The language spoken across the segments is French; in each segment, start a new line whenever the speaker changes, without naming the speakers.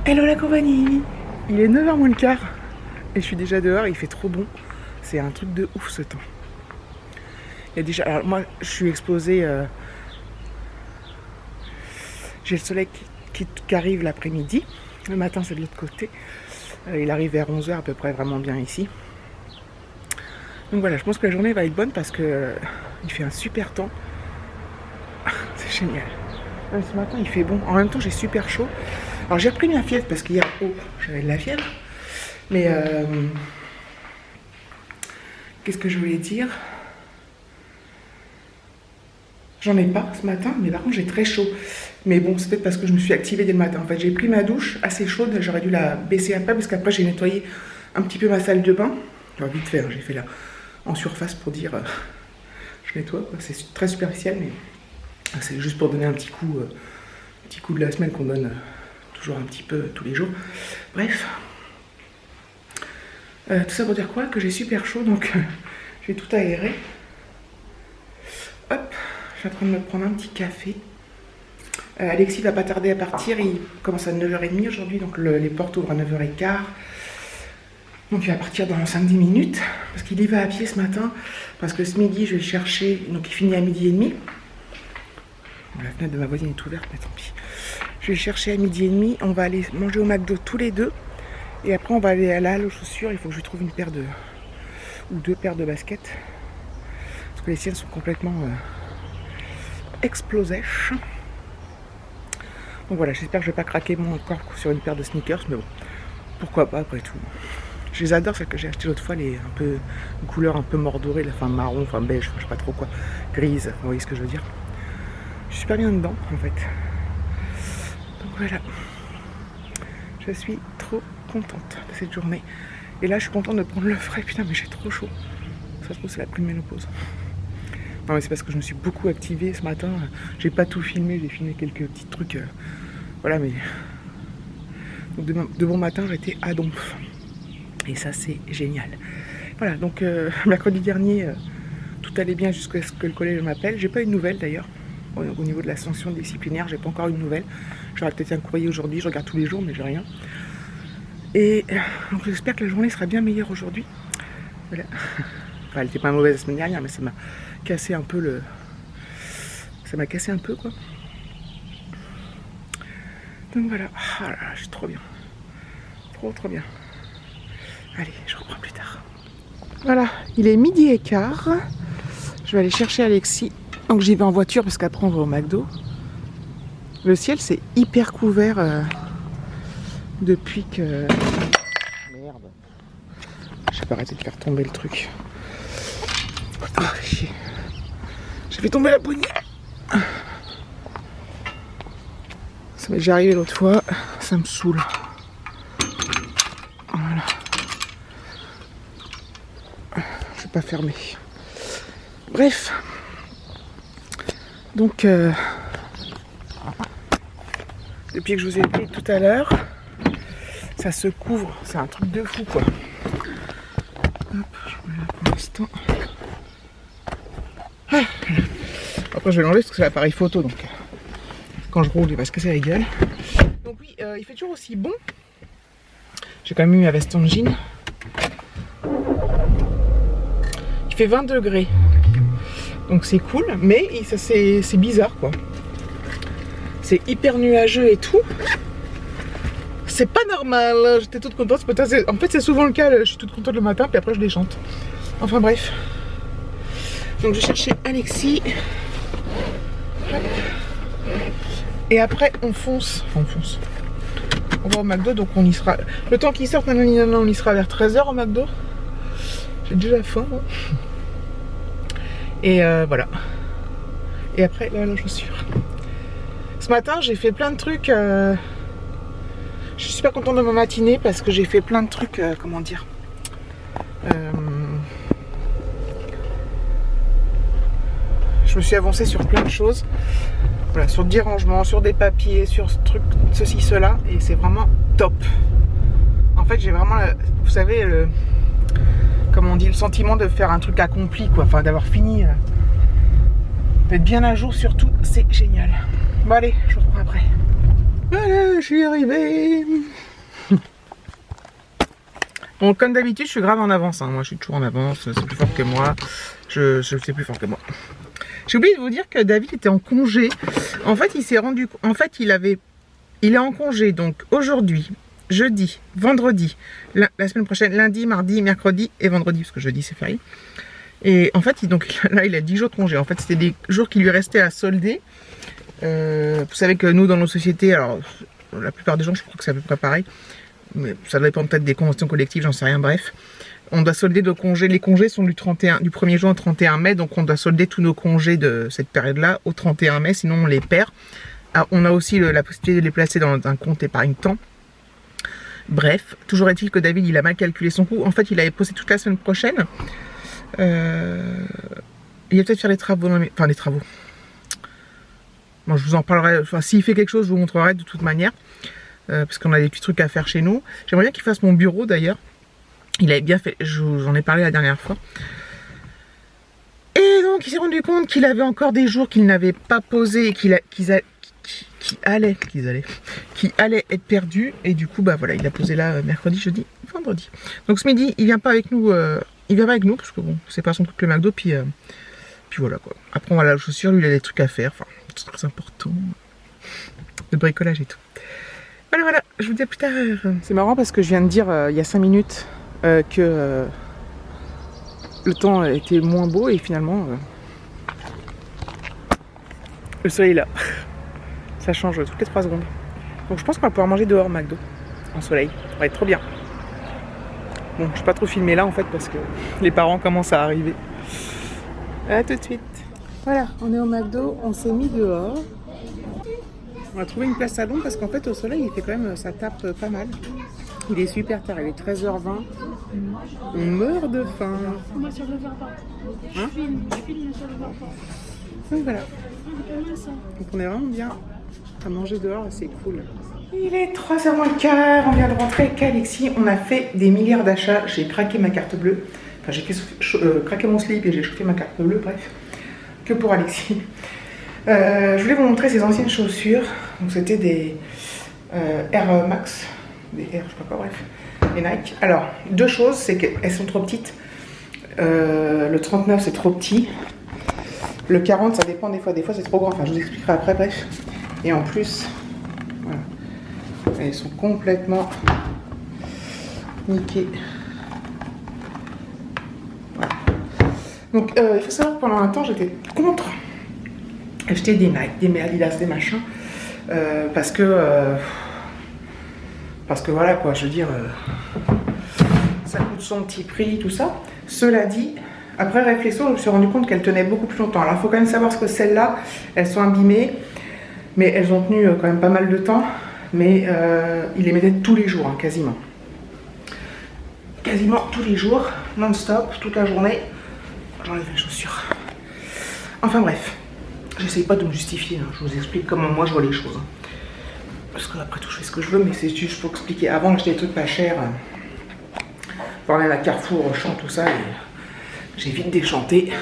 Hello la compagnie. Il est 9h moins le quart et je suis déjà dehors, il fait trop bon. C'est un truc de ouf ce temps. Il y a déjà... Alors moi je suis exposée, j'ai le soleil qui arrive l'après-midi. Le matin c'est de l'autre côté. Il arrive vers 11h à peu près, vraiment bien ici. Donc voilà, je pense que la journée va être bonne parce que il fait un super temps. C'est génial. Ce matin il fait bon, en même temps j'ai super chaud. Alors j'ai repris ma fièvre parce qu'hier j'avais de la fièvre. Mais qu'est-ce que je voulais dire? J'en ai pas ce matin, mais par contre j'ai très chaud. Mais bon, c'est peut-être parce que je me suis activée dès le matin. En fait, j'ai pris ma douche assez chaude, j'aurais dû la baisser un peu parce qu'après j'ai nettoyé un petit peu ma salle de bain. Enfin, vite fait, hein, j'ai fait là en surface pour dire je nettoie. C'est très superficiel, mais c'est juste pour donner un petit coup de la semaine qu'on donne toujours un petit peu tous les jours. Bref. Tout ça pour dire quoi? Que j'ai super chaud, donc je vais tout aérer. Hop, je suis en train de me prendre un petit café. Alexis va pas tarder à partir, il commence à 9h30 aujourd'hui, donc les portes ouvrent à 9h15. Donc il va partir dans 5-10 minutes, parce qu'il y va à pied ce matin, parce que ce midi je vais le chercher, donc il finit à 12h30. La fenêtre de ma voisine est ouverte, mais tant pis. Je vais le chercher à 12h30, on va aller manger au McDo tous les deux. Et après on va aller à la halle aux chaussures, il faut que je lui trouve une paire de... ou 2 paires de baskets. Parce que les siennes sont complètement explosées. Donc voilà, j'espère que je vais pas craquer mon corps sur une paire de sneakers, mais bon, pourquoi pas après tout. Je les adore, celles que j'ai achetées l'autre fois, les un peu une couleur un peu mordorée, enfin marron, enfin beige, je sais pas trop quoi, grise, vous voyez ce que je veux dire. Je suis super bien dedans en fait. Donc voilà. Je suis trop contente de cette journée. Et là je suis contente de prendre le frais, putain mais j'ai trop chaud. Ça se trouve c'est la prime ménopause. Non mais c'est parce que je me suis beaucoup activée ce matin. J'ai pas tout filmé, j'ai filmé quelques petits trucs. Voilà mais... Donc de bon matin j'étais à donf. Et ça c'est génial. Voilà donc mercredi dernier tout allait bien jusqu'à ce que le collège m'appelle. J'ai pas eu de nouvelles d'ailleurs. Au niveau de la sanction disciplinaire, j'ai pas encore eu de nouvelles. J'aurai peut-être un courrier aujourd'hui, je regarde tous les jours mais j'ai rien. Et donc j'espère que la journée sera bien meilleure aujourd'hui. Voilà. Enfin, elle n'était pas mauvaise la semaine dernière, mais ça m'a cassé un peu le... Ça m'a cassé un peu quoi. Donc voilà. Ah là là, je suis trop bien. Trop bien. Allez, je reprends plus tard. Voilà, il est 12h15. Je vais aller chercher Alexis. Donc j'y vais en voiture parce qu'après on va au McDo. Le ciel c'est hyper couvert depuis que... Merde. Je vais pas arrêter de faire tomber le truc. Oh, chier. J'ai fait tomber la poignée. Ça m'est déjà arrivé l'autre fois. Ça me saoule. Voilà. Je vais pas fermer. Bref. Donc, depuis que je vous ai dit tout à l'heure, ça se couvre. C'est un truc de fou, quoi. Hop, je mets là pour l'instant. Ah. Après, je vais l'enlever parce que c'est l'appareil photo, donc quand je roule, il va se casser la gueule. Donc oui, il fait toujours aussi bon. J'ai quand même mis ma veste en jean. Il fait 20 degrés. Donc c'est cool, mais c'est bizarre quoi. C'est hyper nuageux et tout. C'est pas normal, j'étais toute contente. En fait c'est souvent le cas, je suis toute contente le matin, puis après je déchante. Enfin bref. Donc je cherchais Alexis. Et après on fonce. Enfin, on fonce. On va au McDo, donc on y sera. Le temps qu'il sorte, on y sera vers 13h au McDo. J'ai déjà faim moi. Et voilà. Et après, là, la chaussure. Ce matin, j'ai fait plein de trucs. Je suis super contente de ma matinée parce que j'ai fait plein de trucs. Comment dire Je me suis avancée sur plein de choses. Voilà, sur des rangements, sur des papiers, sur ce truc, ceci, cela. Et c'est vraiment top. En fait, j'ai vraiment, vous savez, comme on dit, le sentiment de faire un truc accompli, quoi. Enfin, d'avoir fini. D'être bien à jour surtout, c'est génial. Bon allez, je vous reprends après. Voilà, je suis arrivé. Bon, comme d'habitude, je suis grave en avance. Hein. Moi, je suis toujours en avance. C'est plus fort que moi. Je sais plus fort que moi. J'ai oublié de vous dire que David était en congé. En fait, il s'est rendu... En fait, il est en congé. Donc, aujourd'hui, jeudi, vendredi, la semaine prochaine, lundi, mardi, mercredi et vendredi. Parce que jeudi, c'est férié. Et en fait, là, il a 10 jours de congé. En fait, c'était des jours qui lui restaient à solder. Vous savez que nous, dans nos sociétés, alors, la plupart des gens, je crois que c'est à peu près pareil. Mais ça dépend peut-être des conventions collectives, j'en sais rien, bref. On doit solder nos congés. Les congés sont du 1er juin au 31 mai, donc on doit solder tous nos congés de cette période-là au 31 mai, sinon on les perd. Alors, on a aussi la possibilité de les placer dans un compte épargne-temps. Bref, toujours est-il que David, il a mal calculé son coût. En fait, il avait posé toute la semaine prochaine. Il va peut-être faire les travaux, enfin les travaux. Bon, je vous en parlerai, enfin s'il fait quelque chose, je vous montrerai de toute manière. Parce qu'on a des petits trucs à faire chez nous. J'aimerais bien qu'il fasse mon bureau d'ailleurs. Il avait bien fait, j'en ai parlé la dernière fois. Et donc il s'est rendu compte qu'il avait encore des jours qu'il n'avait pas posés et qui allaient être perdus. Et du coup, bah voilà, il a posé là mercredi, jeudi, vendredi. Donc ce midi, il vient pas avec nous, parce que bon, c'est pas son truc le McDo, puis voilà quoi. Après on va à la chaussure, lui il a des trucs à faire, enfin, c'est très important. De bricolage et tout. Voilà, je vous dis à plus tard. C'est marrant parce que je viens de dire il y a 5 minutes que le temps était moins beau et finalement le soleil est là. Ça change toutes les 3 secondes. Donc je pense qu'on va pouvoir manger dehors McDo en soleil. Ça va être trop bien. Bon, je ne vais pas trop filmer là en fait parce que les parents commencent à arriver. À tout de suite. Voilà, on est au McDo, on s'est mis dehors. On a trouvé une place à l'ombre parce qu'en fait au soleil il fait quand même, ça tape pas mal. Il est super tard, il est 13h20. On meurt de faim.
Moi sur le verre. Je filme sur le verre.
Donc voilà. Donc on est vraiment bien à manger dehors, c'est cool. Il est 3h moins le quart, on vient de rentrer avec Alexis. On a fait des milliards d'achats. J'ai craqué ma carte bleue. Enfin j'ai craqué mon slip et j'ai chauffé ma carte bleue, bref. Que pour Alexis. Je voulais vous montrer ses anciennes chaussures. Donc c'était des Air Max, des Air, je sais pas quoi, bref, des Nike. Alors, 2 choses, c'est qu'elles sont trop petites. Le 39 c'est trop petit. Le 40 ça dépend des fois c'est trop grand. Enfin je vous expliquerai après, bref. Et en plus, voilà, elles sont complètement niquées. Voilà. Donc il faut savoir que pendant un temps j'étais contre acheter des Nike, des Adidas, des machins, parce que voilà quoi, je veux dire, ça coûte son petit prix, tout ça. Cela dit, après réflexion, je me suis rendu compte qu'elles tenaient beaucoup plus longtemps. Alors il faut quand même savoir que celles-là, elles sont abîmées, mais elles ont tenu quand même pas mal de temps, mais il les mettait tous les jours, hein, quasiment tous les jours, non-stop, toute la journée. J'enlève les chaussures. Enfin bref. J'essaye pas de me justifier, hein. Je vous explique comment moi je vois les choses. Parce que après tout je fais ce que je veux, mais c'est juste pour expliquer. Avant j'achetais des trucs pas chers. Pour aller à Carrefour, Auchan, tout ça, et j'ai vite déchanté.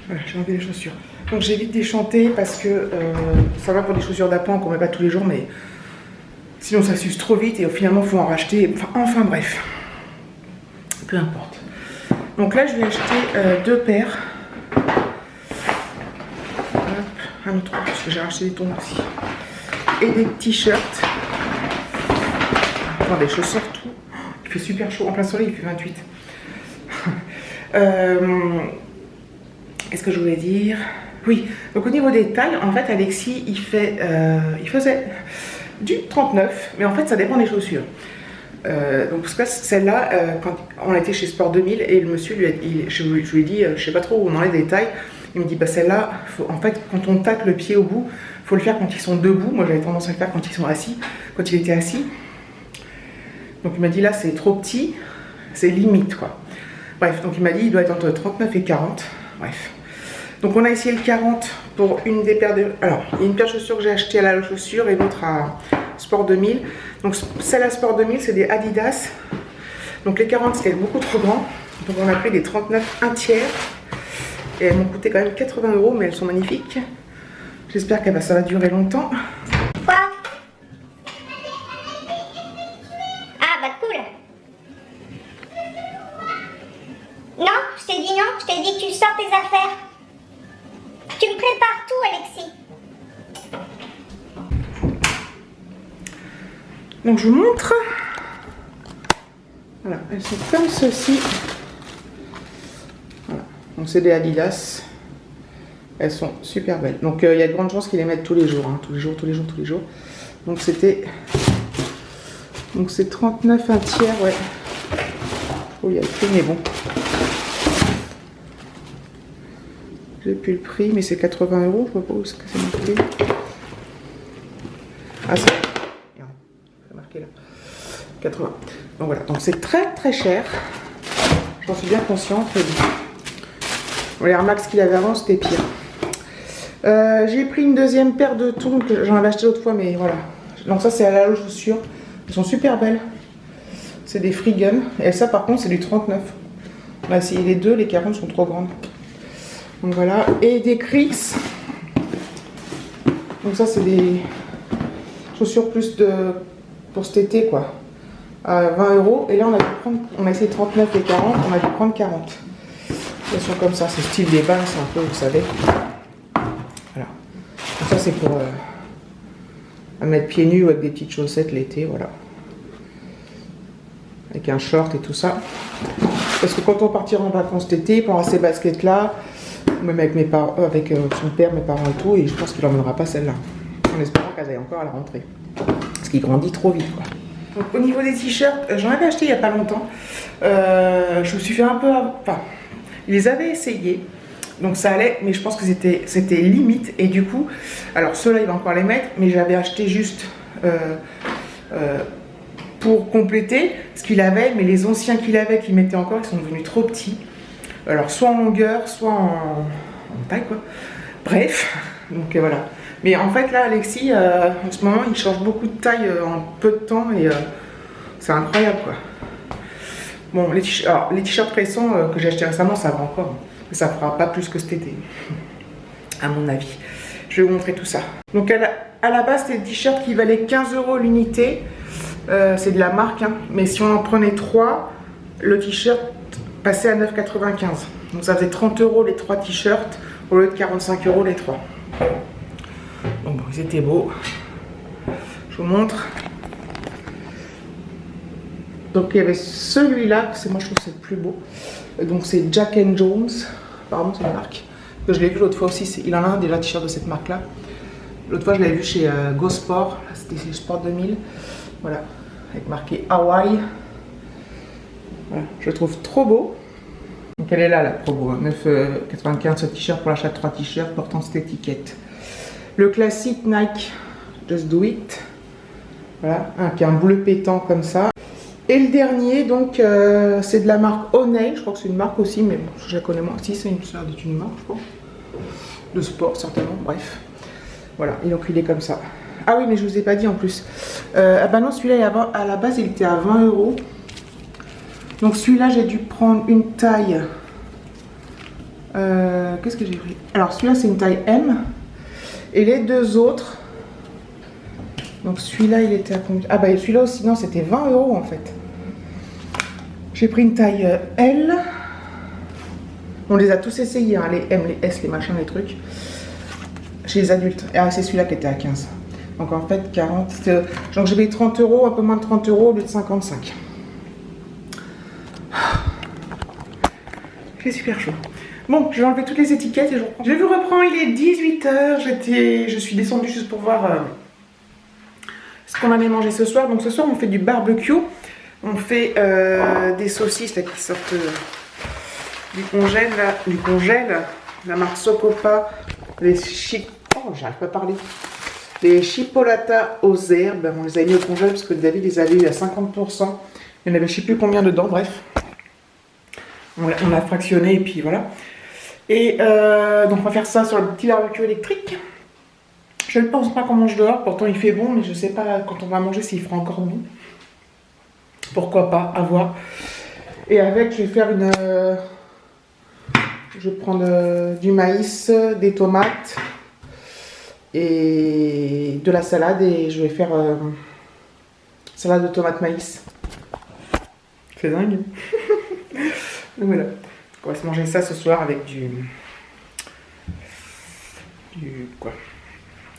Voilà, j'ai enlevé les chaussures. Donc j'ai vite déchanté parce que ça va pour des chaussures d'appoint qu'on met pas tous les jours, mais sinon ça s'use trop vite et finalement il faut en racheter. Enfin bref. Peu importe. Donc là je vais acheter 2 paires. Un autre, parce que j'ai racheté des tongs aussi. Et des t-shirts. Enfin, des chaussures, tout. Il fait super chaud. En plein soleil, il fait 28. Qu'est-ce que je voulais dire? Oui, donc au niveau des tailles, en fait, Alexis, il faisait du 39, mais en fait, ça dépend des chaussures. Donc, parce que celle-là, quand on était chez Sport 2000, et le monsieur, je lui ai dit, je sais pas trop où on en est des tailles. Il me dit, bah celle-là, en fait, quand on tacle le pied au bout, il faut le faire quand ils sont debout. Moi, j'avais tendance à le faire quand ils sont assis, quand il était assis. Donc, il m'a dit, là, c'est trop petit, c'est limite, quoi. Bref, donc il m'a dit, il doit être entre 39 et 40. Bref. Donc, on a essayé le 40 pour une des paires de... Alors, il y a une paire de chaussures que j'ai achetée à la chaussure et l'autre à Sport 2000. Donc, celle à Sport 2000, c'est des Adidas. Donc, les 40, c'était beaucoup trop grand. Donc, on a pris des 39 1 tiers. Et elles m'ont coûté quand même 80 €, mais elles sont magnifiques. J'espère que ça va durer longtemps.
Quoi?
Donc je vous montre. Voilà, elles sont comme ceci. Voilà, donc c'est des Adidas. Elles sont super belles. Donc il y a de grandes chances qu'ils les mettent tous les jours, hein, tous les jours. Donc c'était... Donc c'est 39 un tiers, ouais. Oh, il y a le prix, mais bon. J'ai plus le prix, mais c'est 80 €. Je vois pas où est-ce que c'est marqué. Ah, c'est marqué là. 80. Donc voilà, donc c'est très très cher. J'en suis bien consciente. Bon, les Air Max qu'il avait avant, c'était pire. J'ai pris une deuxième paire de tongs que j'en avais acheté l'autre fois, mais voilà. Donc ça, c'est à la chaussure. Elles sont super belles. C'est des Free Gun. Et ça, par contre, c'est du 39. On a essayé les deux, les 40 sont trop grandes. Donc voilà. Et des Chris. Donc ça, c'est des chaussures plus pour cet été, quoi. À 20 €. Et là, on a essayé 39 et 40. On a dû prendre 40. Elles sont comme ça. C'est style des bains, c'est un peu, vous savez. Voilà. Donc ça, c'est pour à mettre pieds nus ou avec des petites chaussettes l'été, voilà. Avec un short et tout ça. Parce que quand on partira en vacances cet été, il prendra ces baskets là, même avec mes parents, avec son père, mes parents et tout, et je pense qu'il n'emmènera pas celle-là. En espérant qu'elle aille encore à la rentrée. Parce qu'il grandit trop vite, quoi. Donc au niveau des t-shirts, j'en avais acheté il n'y a pas longtemps. Je me suis fait un peu... Enfin, ils les avaient essayés. Donc ça allait, mais je pense que c'était limite. Et du coup, alors ceux-là, il va encore les mettre, mais j'avais acheté juste pour compléter ce qu'il avait. Mais les anciens qu'il avait, qu'il mettait encore, ils sont devenus trop petits. Alors soit en longueur, soit en taille, quoi. Bref, donc voilà. Mais en fait, là, Alexis, en ce moment, il change beaucoup de taille en peu de temps. Et c'est incroyable, quoi. Bon, les t-shirts récents que j'ai achetés récemment, ça va encore. Ça fera pas plus que cet été, à mon avis. Je vais vous montrer tout ça. Donc à la base, c'était des t-shirts qui valaient 15 € l'unité. C'est de la marque, hein. Mais si on en prenait 3, le t-shirt passait à 9,95 €. Donc ça faisait 30 € les 3 t-shirts au lieu de 45 € les 3. Donc bon, ils étaient beaux. Je vous montre. Donc il y avait celui-là, moi je trouve que c'est le plus beau. Donc c'est Jack & Jones. Apparemment c'est une marque. Que je l'ai vu l'autre fois aussi, il en a un déjà t-shirt de cette marque là. L'autre fois je l'avais vu chez Go Sport, c'était chez Sport 2000. Voilà, avec marqué Hawaii. Voilà, je le trouve trop beau. Donc elle est là la promo, 9,95 € ce t-shirt pour l'achat de 3 t-shirts portant cette étiquette. Le classique Nike Just Do It. Voilà, qui a un bleu pétant comme ça. Et le dernier, donc, c'est de la marque Honey. Je crois que c'est une marque aussi, mais bon, je la connais moins. Si, c'est une marque, je crois. De sport, certainement, bref. Voilà, et donc il est comme ça. Ah oui, mais je vous ai pas dit en plus. Ah bah non, celui-là, à la base, il était à 20 €. Donc celui-là, j'ai dû prendre une taille... Qu'est-ce que j'ai pris? Alors celui-là, c'est une taille M. Et les deux autres... Donc celui-là, il était à combien? Ah bah celui-là aussi, non, c'était 20 € en fait. J'ai pris une taille L. On les a tous essayés, hein, les M, les S, les machins, les trucs. Chez les adultes. Ah, c'est celui-là qui était à 15. Donc en fait, 40. Donc j'ai payé 30 €, un peu moins de 30 € au lieu de 55. Il fait super chaud. Bon, je vais enlever toutes les étiquettes et je reprends. Je vous reprends, il est 18 h. Je suis descendue juste pour voir ce qu'on allait manger ce soir. Donc ce soir, on fait du barbecue. On fait des saucisses là, qui sortent du congèle. La marque Socopa. Oh, j'arrive pas à parler. Les chipolata aux herbes. On les a mis au congèle parce que David les avait eu à 50%. Il y en avait je sais plus combien dedans, bref. On l'a fractionné et puis voilà. Et donc on va faire ça sur le petit barbecue électrique. Je ne pense pas qu'on mange dehors, pourtant il fait bon, mais je sais pas quand on va manger s'il fera encore bon. Pourquoi pas, à voir. Et avec, je vais faire une... je vais prendre du maïs, des tomates et de la salade. Et je vais faire salade de tomates maïs. C'est dingue. Donc voilà. On va se manger ça ce soir avec du quoi?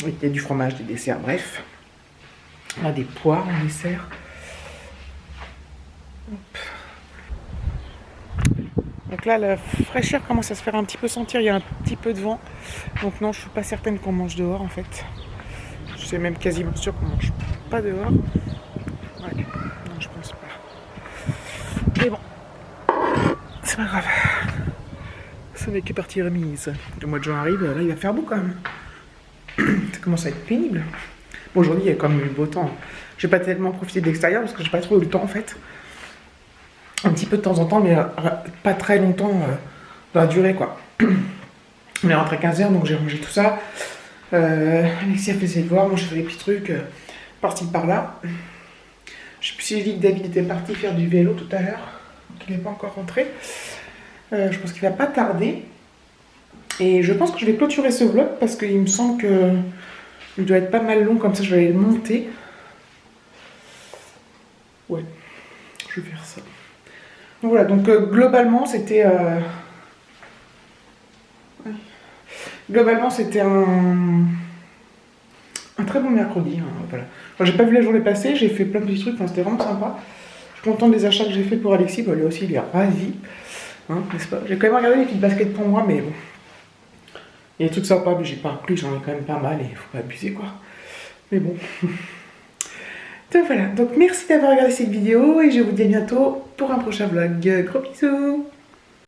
Oui, il y a du fromage, des desserts, bref. On a des poires en dessert. Hop. Donc là, la fraîcheur commence à se faire un petit peu sentir. Il y a un petit peu de vent. Donc non, je suis pas certaine qu'on mange dehors en fait. Je suis même quasiment sûre qu'on mange pas dehors. Ouais, non, je pense pas. Mais bon, c'est pas grave. Ce n'est que partie remise. Le mois de juin arrive, là il va faire beau quand même. Ça commence à être pénible. Bon, aujourd'hui il y a quand même eu le beau temps. J'ai pas tellement profité de l'extérieur parce que j'ai pas trop eu le temps en fait. Un petit peu de temps en temps, mais pas très longtemps dans la durée quoi. On est rentré à 15h, donc j'ai rangé tout ça. Alexis a fait ses devoirs, moi j'ai fait des petits trucs par-ci par-là. Je sais plus si j'ai dit que David était parti faire du vélo tout à l'heure, donc il n'est pas encore rentré. Je pense qu'il va pas tarder. Et je pense que je vais clôturer ce vlog parce qu'il me semble que il doit être pas mal long, comme ça je vais le monter. Ouais, je vais faire ça. Donc voilà, donc globalement c'était un très bon mercredi. Hein, voilà. Enfin, j'ai pas vu la journée passer, j'ai fait plein de petits trucs, enfin, c'était vraiment sympa. Je suis contente des achats que j'ai fait pour Alexis, bah, lui aussi il est ravi, hein, n'est-ce pas? J'ai quand même regardé les petites baskets pour moi, mais bon. Il y a des trucs sympas, mais j'ai pas repris, j'en ai quand même pas mal et il faut pas abuser quoi. Mais bon. Donc voilà, donc merci d'avoir regardé cette vidéo et je vous dis à bientôt pour un prochain vlog. Gros bisous!